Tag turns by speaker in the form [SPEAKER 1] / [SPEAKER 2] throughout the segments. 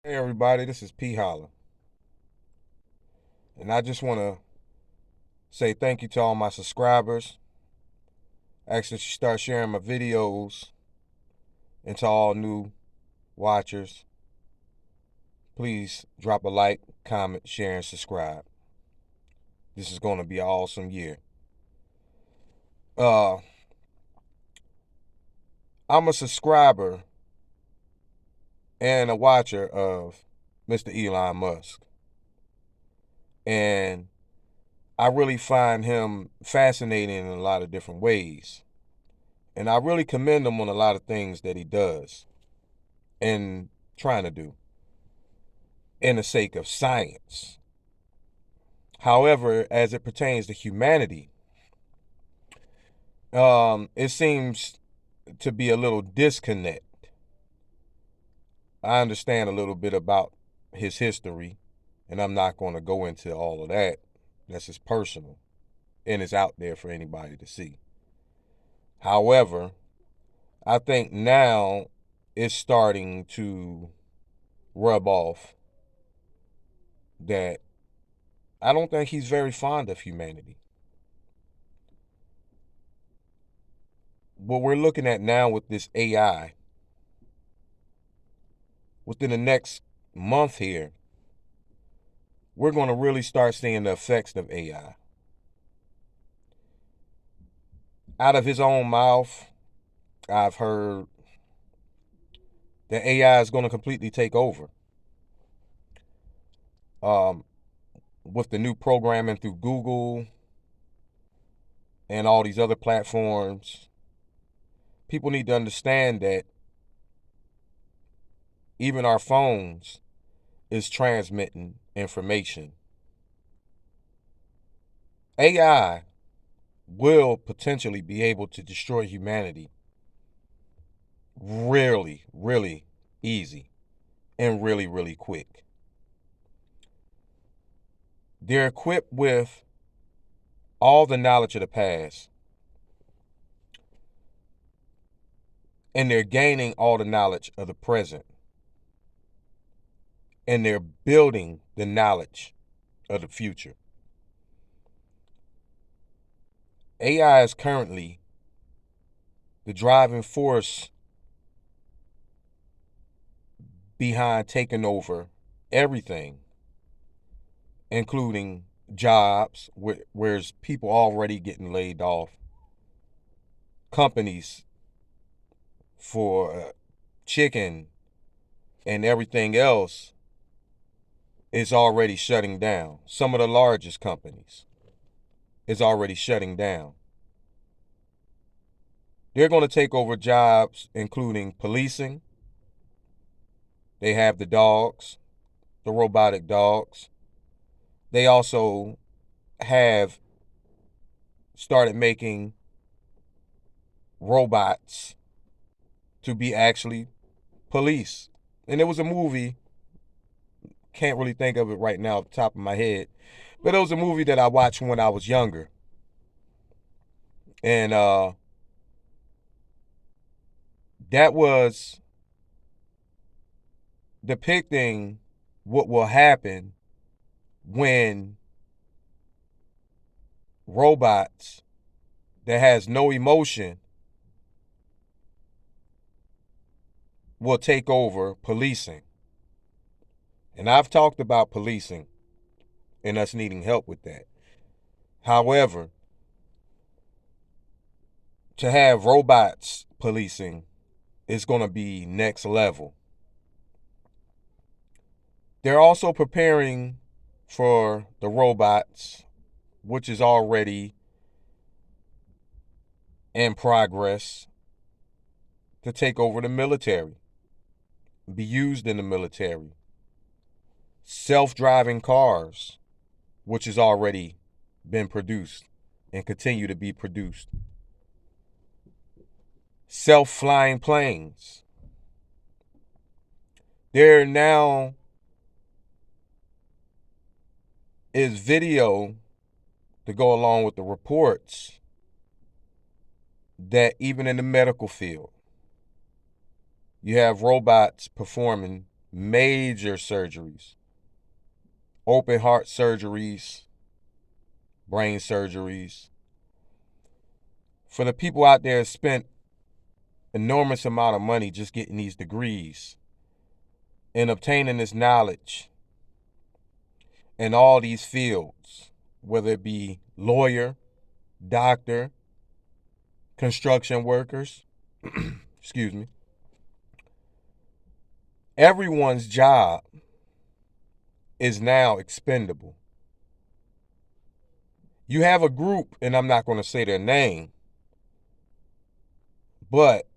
[SPEAKER 1] Hey everybody, this is P Holla. And I just want to say thank you to all my subscribers. Actually, start sharing my videos, and to all new watchers. Please drop a like, comment, share, and subscribe. This is going to be an awesome year. Uh, I'm a subscriber and a watcher of Mr. Elon Musk. And I really find him fascinating in a lot of different ways. And I really commend him on a lot of things that he does and trying to do in the sake of science. However, as it pertains to humanity, it seems to be a little disconnect. I understand a little bit about his history, and I'm not going to go into all of that. That's just personal, and it's out there for anybody to see. However, I think now it's starting to rub off that I don't think he's very fond of humanity. What we're looking at now with this AI, within the next month here, we're going to really start seeing the effects of AI. Out of his own mouth, I've heard that AI is going to completely take over. Um, with the new programming through Google and all these other platforms, people need to understand that even our phones is transmitting information. AI will potentially be able to destroy humanity really, really easy and really, really quick. They're equipped with all the knowledge of the past, and they're gaining all the knowledge of the present, and they're building the knowledge of the future. AI is currently the driving force behind taking over everything, including jobs, where's people already getting laid off, companies for chicken and everything else is already shutting down. Some of the largest companies is already shutting down. They're going to take over jobs, including policing. They have the dogs, the robotic dogs. They also have started making robots to be actually police. And there was a movie, can't really think of it right now off the top of my head, but it was a movie that I watched when I was younger. And that was depicting what will happen when robots that has no emotion will take over policing. And I've talked about policing and us needing help with that. However, to have robots policing is going to be next level. They're also preparing for the robots, which is already in progress, to take over the military, be used in the military. Self-driving cars, which has already been produced and continue to be produced. Self-flying planes. There now is video to go along with the reports that even in the medical field, you have robots performing major surgeries, open heart surgeries, brain surgeries. For the people out there that spent enormous amount of money just getting these degrees and obtaining this knowledge in all these fields, whether it be lawyer, doctor, construction workers, excuse me, everyone's job is now expendable. You have a group, and I'm not going to say their name, but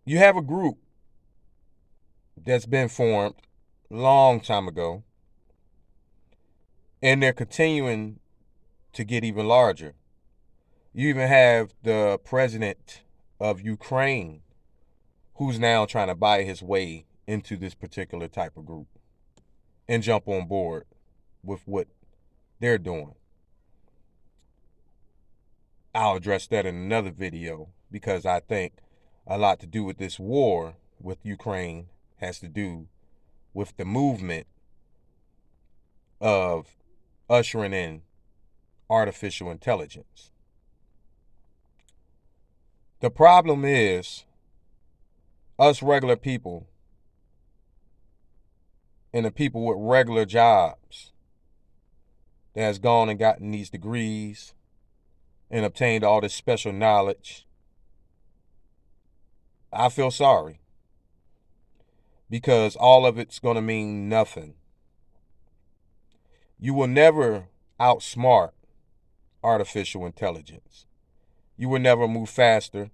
[SPEAKER 1] you have a group that's been formed a long time ago, and they're continuing to get even larger. You even have the president of Ukraine who's now trying to buy his way into this particular type of group and jump on board with what they're doing. I'll address that in another video because I think a lot to do with this war with Ukraine has to do with the movement of ushering in artificial intelligence. The problem is us regular people and the people with regular jobs that has gone and gotten these degrees and obtained all this special knowledge. I feel sorry because all of it's going to mean nothing. You will never outsmart artificial intelligence. You will never move faster,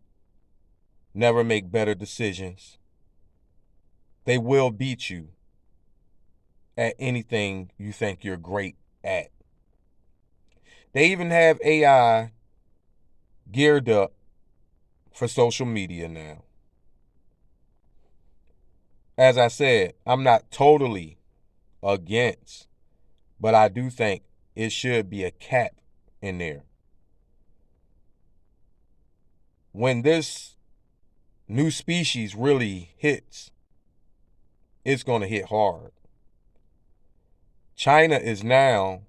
[SPEAKER 1] never make better decisions. They will beat you at anything you think you're great at. They even have AI geared up for social media now. As I said, I'm not totally against, but I do think it should be a cap in there. When this new species really hits, it's going to hit hard. China is now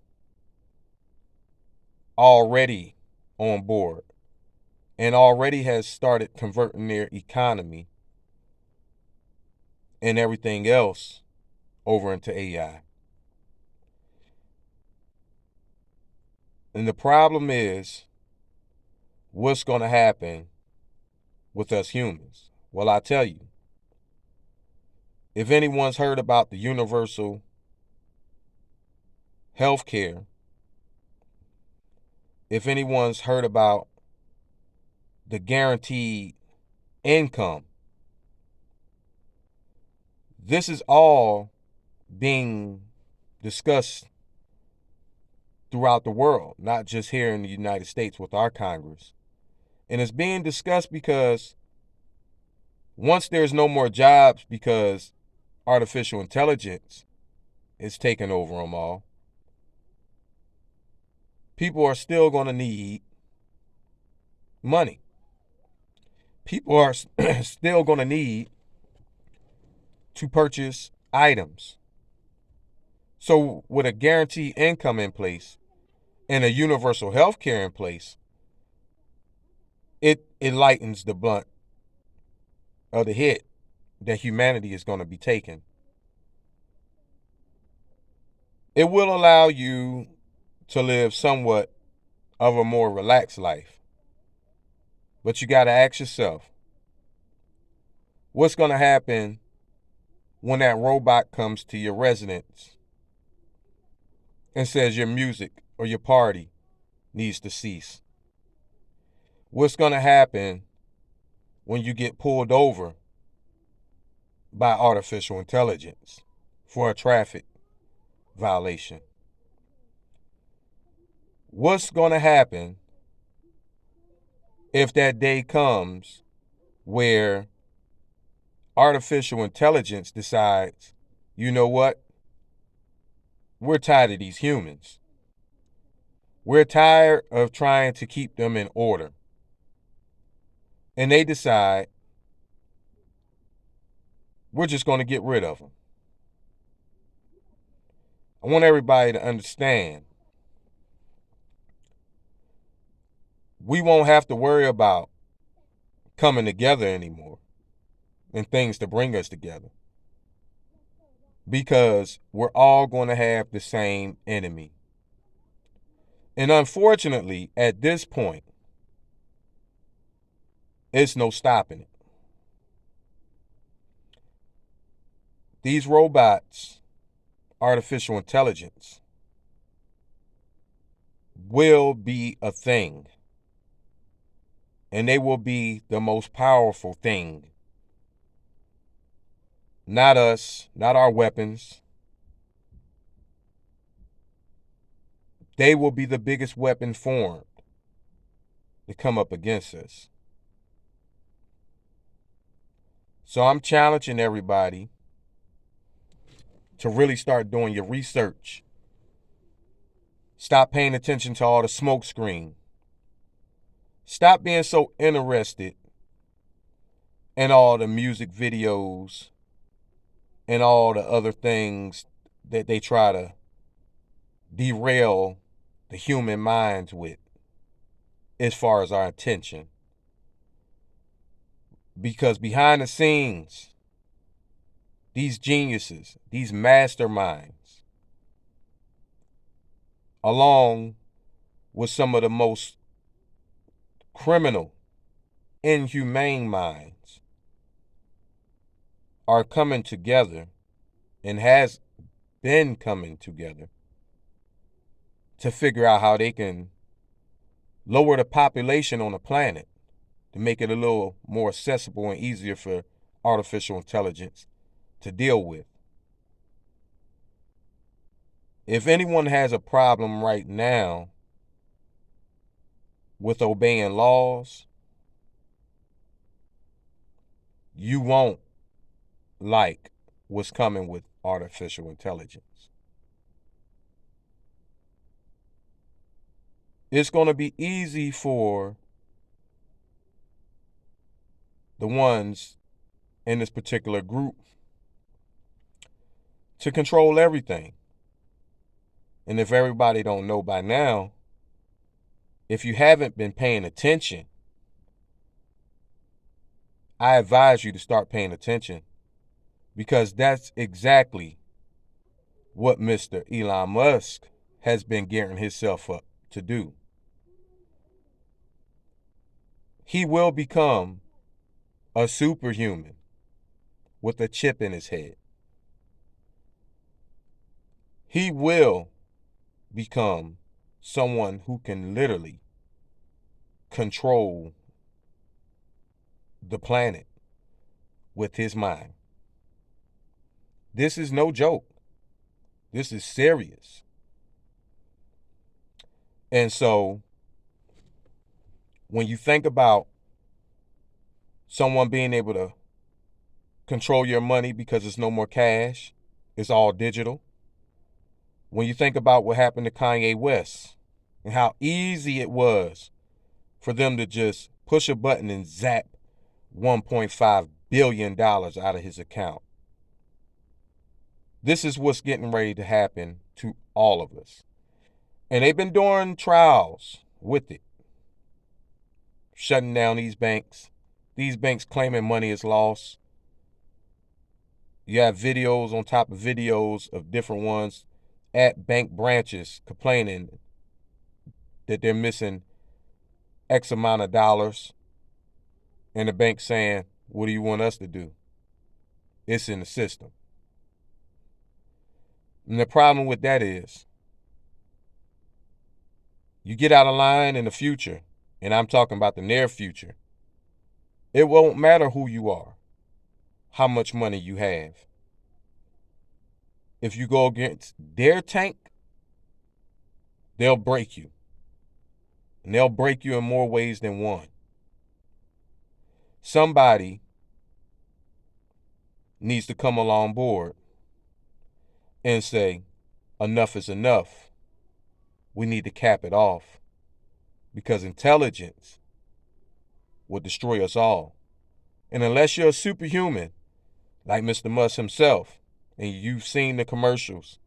[SPEAKER 1] already on board and already has started converting their economy and everything else over into AI. And the problem is, what's going to happen with us humans? Well, I tell you, if anyone's heard about the universal health care, if anyone's heard about the guaranteed income, this is all being discussed throughout the world, not just here in the United States with our Congress. And it's being discussed because once there's no more jobs because artificial intelligence is taking over them all, people are still going to need money. People are still going to need to purchase items. So with a guaranteed income in place and a universal health care in place, it lightens the blunt of the hit that humanity is going to be taking. It will allow you to live somewhat of a more relaxed life. But you got to ask yourself, what's going to happen when that robot comes to your residence and says your music or your party needs to cease? What's going to happen when you get pulled over by artificial intelligence for a traffic violation? What's going to happen if that day comes where artificial intelligence decides, you know what? We're tired of these humans. We're tired of trying to keep them in order. And they decide we're just going to get rid of them. I want everybody to understand we won't have to worry about coming together anymore and things to bring us together, because we're all going to have the same enemy. And unfortunately, at this point, it's no stopping it. These robots, artificial intelligence, will be a thing. And they will be the most powerful thing. Not us, not our weapons. They will be the biggest weapon formed to come up against us. So I'm challenging everybody to really start doing your research. Stop paying attention to all the smoke screen. Stop being so interested in all the music videos and all the other things that they try to derail the human minds with as far as our attention. Because behind the scenes, these geniuses, these masterminds, along with some of the most criminal, inhumane minds, are coming together and has been coming together to figure out how they can lower the population on the planet to make it a little more accessible and easier for artificial intelligence to deal with. If anyone has a problem right now with obeying laws, you won't like what's coming with artificial intelligence. It's going to be easy for the ones in this particular group to control everything. And if everybody don't know by now, if you haven't been paying attention, I advise you to start paying attention, because that's exactly what Mr. Elon Musk has been gearing himself up to do. He will become a superhuman with a chip in his head. He will become someone who can literally control the planet with his mind. This is no joke. This is serious. And so when you think about someone being able to control your money because there's no more cash, it's all digital. When you think about what happened to Kanye West and how easy it was for them to just push a button and zap $1.5 billion out of his account. This is what's getting ready to happen to all of us. And they've been doing trials with it, shutting down these banks claiming money is lost. You have videos on top of videos of different ones at bank branches complaining that they're missing X amount of dollars. And the bank saying, what do you want us to do? It's in the system. And the problem with that is, you get out of line in the future, and I'm talking about the near future, it won't matter who you are, how much money you have. If you go against their tank, they'll break you. And they'll break you in more ways than one. Somebody needs to come along board and say, enough is enough. We need to cap it off, because intelligence will destroy us all. And unless you're a superhuman, like Mr. Musk himself, and you've seen the commercials.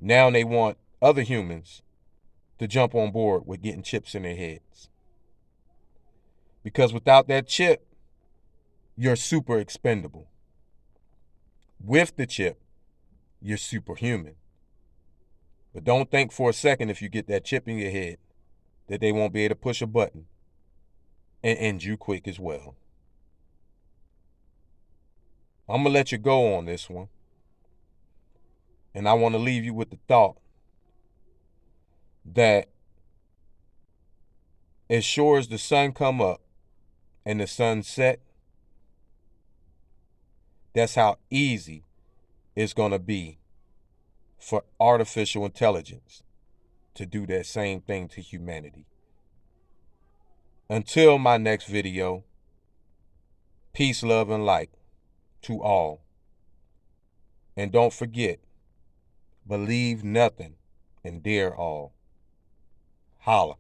[SPEAKER 1] Now they want other humans to jump on board with getting chips in their heads. Because without that chip, you're super expendable. With the chip, you're superhuman. But don't think for a second, if you get that chip in your head, that they won't be able to push a button and end you quick as well. I'm going to let you go on this one. And I want to leave you with the thought that as sure as the sun come up and the sun set, that's how easy it's going to be for artificial intelligence to do that same thing to humanity. Until my next video, peace, love, and light to all. And don't forget, believe nothing and dare all. Holla.